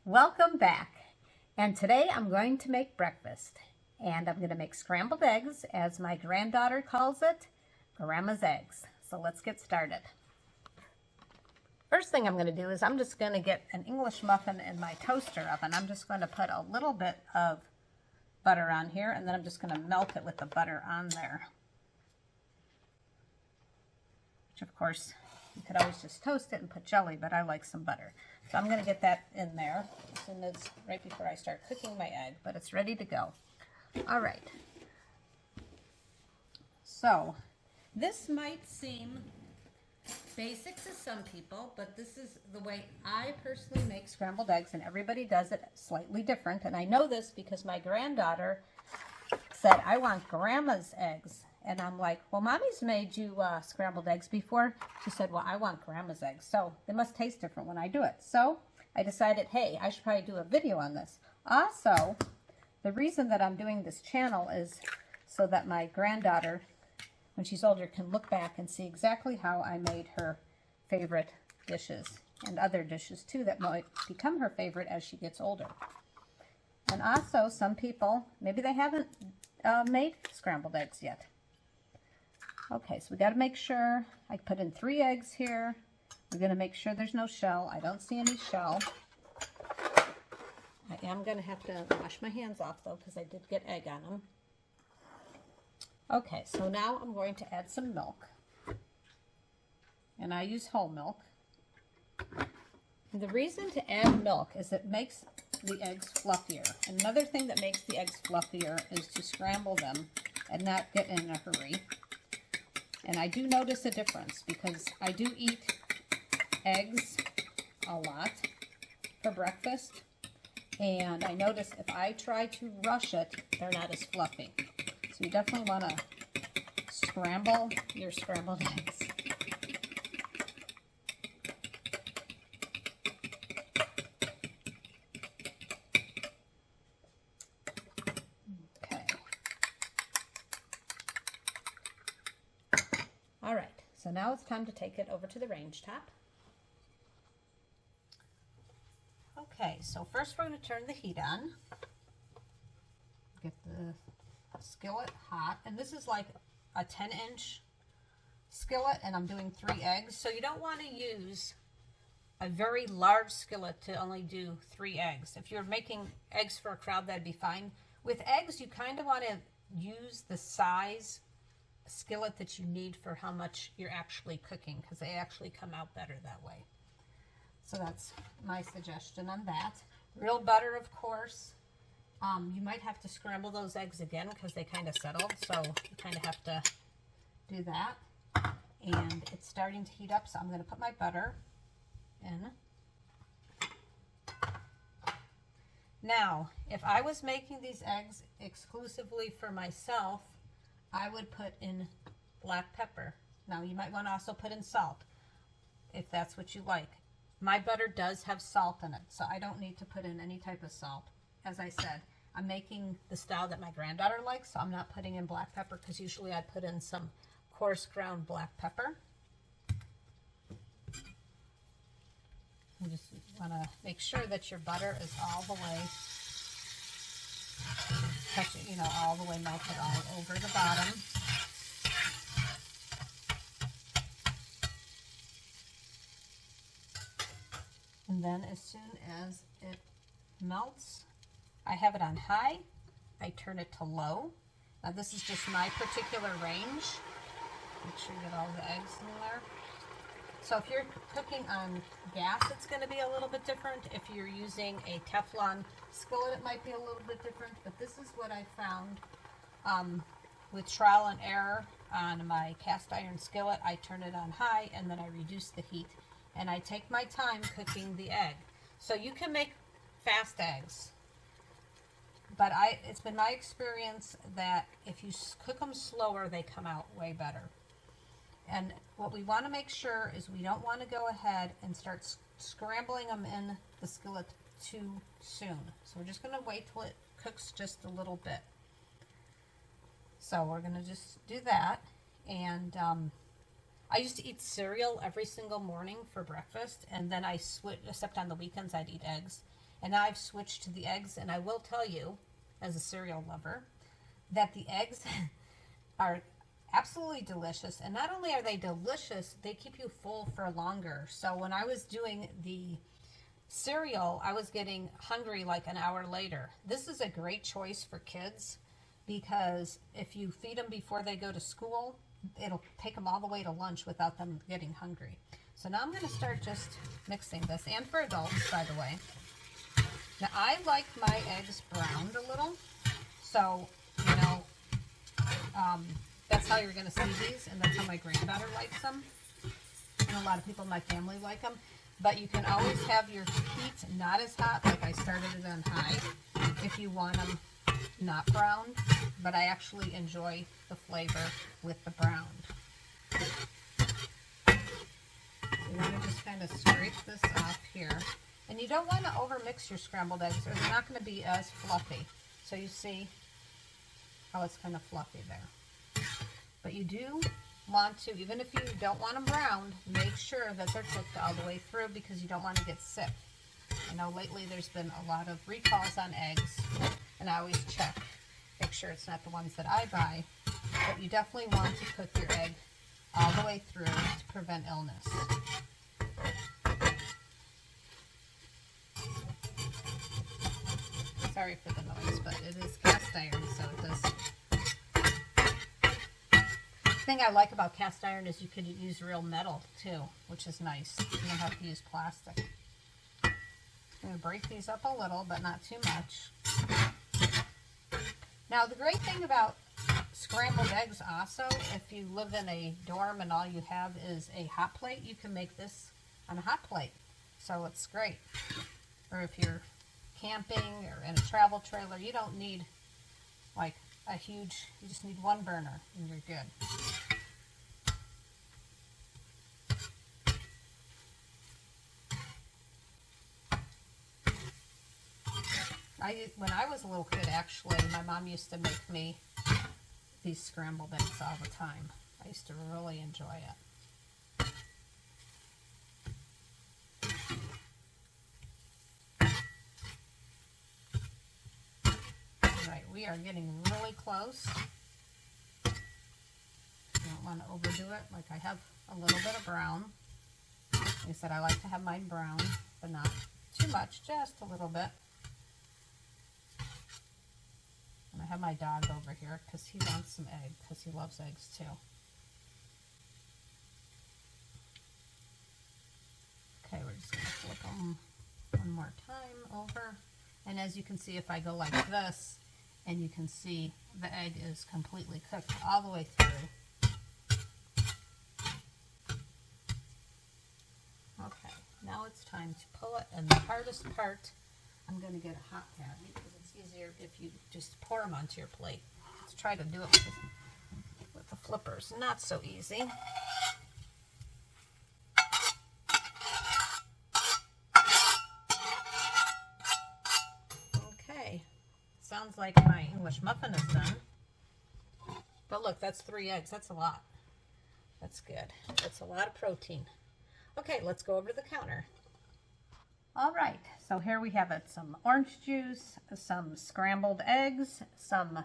Welcome back. And today I'm going to make breakfast. And I'm going to make scrambled eggs, as my granddaughter calls it, Grandma's eggs. So let's get started. First thing I'm going to do is I'm just going to get an English muffin in my toaster oven. I'm just going to put a little bit of butter on here, and then I'm just going to melt it with the butter on there. Which, of course, you could always just toast it and put jelly, but I like some butter. So I'm going to get that in there as soon as, right before I start cooking my egg, but it's ready to go. All right. So this might seem basic to some people, but this is the way I personally make scrambled eggs, and everybody does it slightly different. And I know this because my granddaughter said, I want Grandma's eggs. And I'm like, well, Mommy's made you scrambled eggs before. She said, well, I want Grandma's eggs. So they must taste different when I do it. So I decided, hey, I should probably do a video on this. Also, the reason that I'm doing this channel is so that my granddaughter, when she's older, can look back and see exactly how I made her favorite dishes and other dishes too that might become her favorite as she gets older. And also, some people, maybe they haven't made scrambled eggs yet. Okay, so we got to make sure, I put in 3 eggs here. We're going to make sure there's no shell. I don't see any shell. I am going to have to wash my hands off though, because I did get egg on them. Okay, so now I'm going to add some milk. And I use whole milk. And the reason to add milk is it makes the eggs fluffier. Another thing that makes the eggs fluffier is to scramble them and not get in a hurry. And I do notice a difference because I do eat eggs a lot for breakfast. And I notice if I try to rush it, they're not as fluffy. So you definitely want to scramble your scrambled eggs. Okay. All right, so now it's time to take it over to the range top. Okay, so first we're going to turn the heat on. Get the skillet hot, and this is like a 10-inch skillet, and I'm doing 3 eggs. So you don't want to use a very large skillet to only do 3 eggs. If you're making eggs for a crowd, that'd be fine. With eggs, you kind of want to use the size skillet that you need for how much you're actually cooking, because they actually come out better that way. So that's my suggestion on that. Real butter, of course. You might have to scramble those eggs again because they kind of settled, so you kind of have to do that. And it's starting to heat up, so I'm going to put my butter in. Now, if I was making these eggs exclusively for myself, I would put in black pepper. Now, you might want to also put in salt if that's what you like. My butter does have salt in it, so I don't need to put in any type of salt. As I said, I'm making the style that my granddaughter likes, so I'm not putting in black pepper because usually I'd put in some coarse ground black pepper. You just want to make sure that your butter is all the way, all the way melted all over the bottom. And then as soon as it melts, I have it on high. I turn it to low. Now this is just my particular range. Make sure you get all the eggs in there. So if you're cooking on gas, it's going to be a little bit different. If you're using a Teflon skillet, it might be a little bit different. But this is what I found with trial and error on my cast iron skillet. I turn it on high and then I reduce the heat. And I take my time cooking the egg. So you can make fast eggs. But it's been my experience that if you cook them slower, they come out way better. And what we want to make sure is we don't want to go ahead and start scrambling them in the skillet too soon. So we're just going to wait till it cooks just a little bit. So we're going to just do that. And I used to eat cereal every single morning for breakfast, and then I switched, except on the weekends I'd eat eggs. And now I've switched to the eggs, and I will tell you, as a cereal lover, that the eggs are absolutely delicious. And not only are they delicious, they keep you full for longer. So when I was doing the cereal, I was getting hungry like an hour later. This is a great choice for kids because if you feed them before they go to school, it'll take them all the way to lunch without them getting hungry. So now I'm going to start just mixing this, and for adults, by the way. Now I like my eggs browned a little, so you know, that's how you're going to see these, and that's how my granddaughter likes them, and a lot of people in my family like them. But you can always have your heat not as hot, like I started it on high, if you want them not browned, but I actually enjoy the flavor with the browned. You want to just kind of scrape this off here. And you don't want to overmix your scrambled eggs or they're not going to be as fluffy. So you see how it's kind of fluffy there. But you do want to, even if you don't want them browned, make sure that they're cooked all the way through because you don't want to get sick. You know, lately there's been a lot of recalls on eggs, and I always check, make sure it's not the ones that I buy. But you definitely want to cook your egg all the way through to prevent illness. Sorry for the noise, but it is cast iron, so it does. The thing I like about cast iron is you could use real metal too, which is nice. You don't have to use plastic. I'm going to break these up a little, but not too much. Now, the great thing about scrambled eggs also, if you live in a dorm and all you have is a hot plate, you can make this on a hot plate. So it's great. Or if you're camping or in a travel trailer, you don't need like a huge, you just need one burner and you're good. When I was a little kid, actually, my mom used to make me these scrambled eggs all the time. I used to really enjoy it. Alright, we are getting really close. You don't want to overdo it. Like I have a little bit of brown. Like I said, I like to have mine brown, but not too much, just a little bit. And I have my dog over here because he wants some egg, because he loves eggs too. Okay, we're just going to flip them one more time over. And as you can see, if I go like this, and you can see the egg is completely cooked all the way through. Okay, now it's time to pull it, and the hardest part, I'm going to get a hot pad because it's easier if you just pour them onto your plate. Let's try to do it with the flippers. Not so easy. Okay, sounds like my English muffin is done. But look, that's 3 eggs. That's a lot. That's good. That's a lot of protein. Okay, let's go over to the counter. All right, so here we have it, some orange juice, some scrambled eggs, some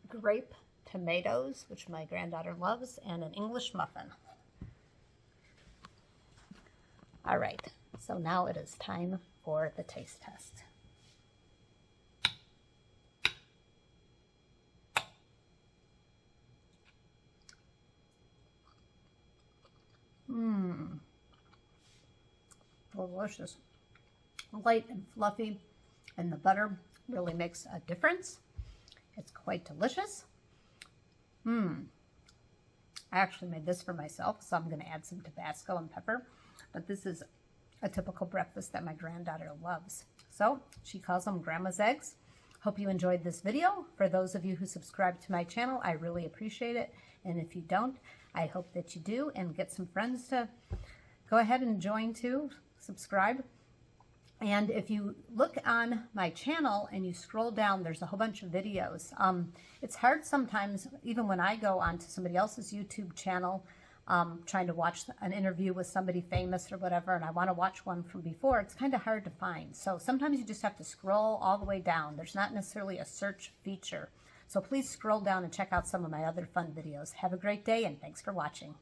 grape tomatoes, which my granddaughter loves, and an English muffin. All right, so now it is time for the taste test. Delicious. Light and fluffy, and the butter really makes a difference. It's quite delicious. I actually made this for myself, so I'm going to add some Tabasco and pepper. But this is a typical breakfast that my granddaughter loves. So she calls them Grandma's Eggs. Hope you enjoyed this video. For those of you who subscribe to my channel, I really appreciate it. And if you don't, I hope that you do, and get some friends to go ahead and join too. Subscribe. And if you look on my channel and you scroll down, there's a whole bunch of videos. It's hard sometimes, even when I go onto somebody else's YouTube channel, trying to watch an interview with somebody famous or whatever, and I want to watch one from before, it's kind of hard to find. So sometimes you just have to scroll all the way down. There's not necessarily a search feature. So please scroll down and check out some of my other fun videos. Have a great day, and thanks for watching.